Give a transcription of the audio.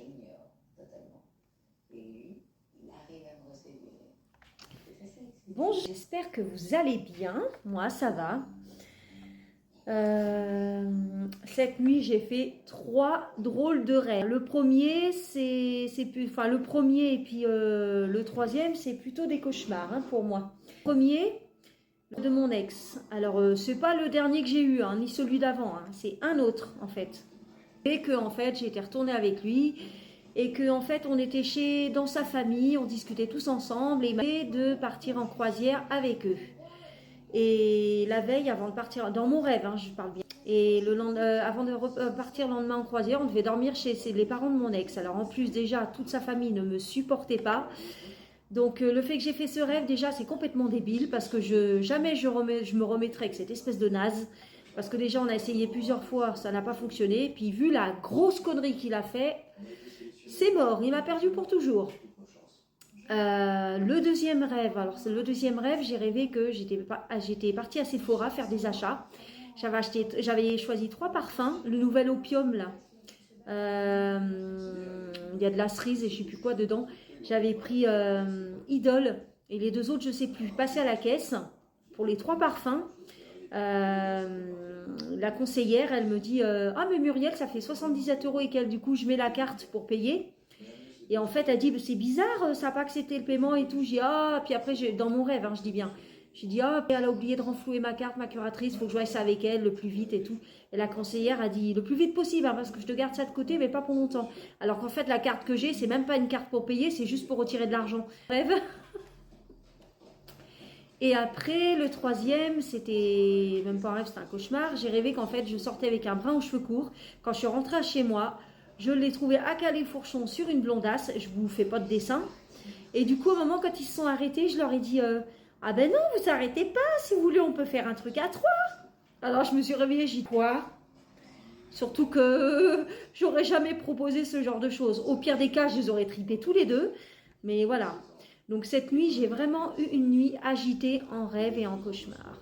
j'ignore totalement. Et lui, il arrive à me reséduire. Bon, j'espère que vous allez bien. Moi, ça va. Cette nuit, j'ai fait 3 drôles de rêves. Le premier, le premier et puis le troisième, c'est plutôt des cauchemars hein, pour moi. Le premier de mon ex. Alors, c'est pas le dernier que j'ai eu, hein, ni celui d'avant. Hein, c'est un autre en fait. Et que en fait, j'ai été retournée avec lui. Et que en fait on était dans sa famille, on discutait tous ensemble et il m'a dit de partir en croisière avec eux. Et la veille avant de partir, dans mon rêve, hein, je parle bien. Et avant de partir le lendemain en croisière, on devait dormir chez les parents de mon ex. Alors en plus déjà toute sa famille ne me supportait pas. Donc le fait que j'ai fait ce rêve déjà c'est complètement débile parce que jamais je me remettrai avec cette espèce de naze. Parce que déjà on a essayé plusieurs fois, ça n'a pas fonctionné. Puis vu la grosse connerie qu'il a fait, c'est mort, il m'a perdu pour toujours. Le deuxième rêve, j'ai rêvé que j'étais partie à Sephora faire des achats. J'avais choisi 3 parfums, le nouvel opium là. Il y a de la cerise et je sais plus quoi dedans. J'avais pris Idol et les 2 autres je sais plus. Passé à la caisse pour les 3 parfums. La conseillère, elle me dit ah mais Muriel, ça fait 77 € et qu'elle, du coup je mets la carte pour payer. Et en fait elle dit c'est bizarre, ça n'a pas accepté le paiement et tout. J'ai ah, puis après dans mon rêve, hein, je dis bien, j'ai dit ah, elle a oublié de renflouer ma carte, ma curatrice, faut que je voie ça avec elle le plus vite et tout. Et la conseillère a dit le plus vite possible hein, parce que je te garde ça de côté mais pas pour longtemps. Alors qu'en fait la carte que j'ai c'est même pas une carte pour payer, c'est juste pour retirer de l'argent. Rêve. Et après, le troisième, c'était même pas un rêve, c'était un cauchemar. J'ai rêvé qu'en fait, je sortais avec un brun aux cheveux courts. Quand je suis rentrée chez moi, je l'ai trouvé à Calais-Fourchon sur une blondasse. Je vous fais pas de dessin. Et du coup, au moment quand ils se sont arrêtés, je leur ai dit ah ben non, vous arrêtez pas. Si vous voulez, on peut faire un truc à 3. Alors, je me suis réveillée, j'ai dit quoi? Surtout que j'aurais jamais proposé ce genre de choses. Au pire des cas, je les aurais tripés tous les deux. Mais voilà. Donc cette nuit, j'ai vraiment eu une nuit agitée en rêve et en cauchemar.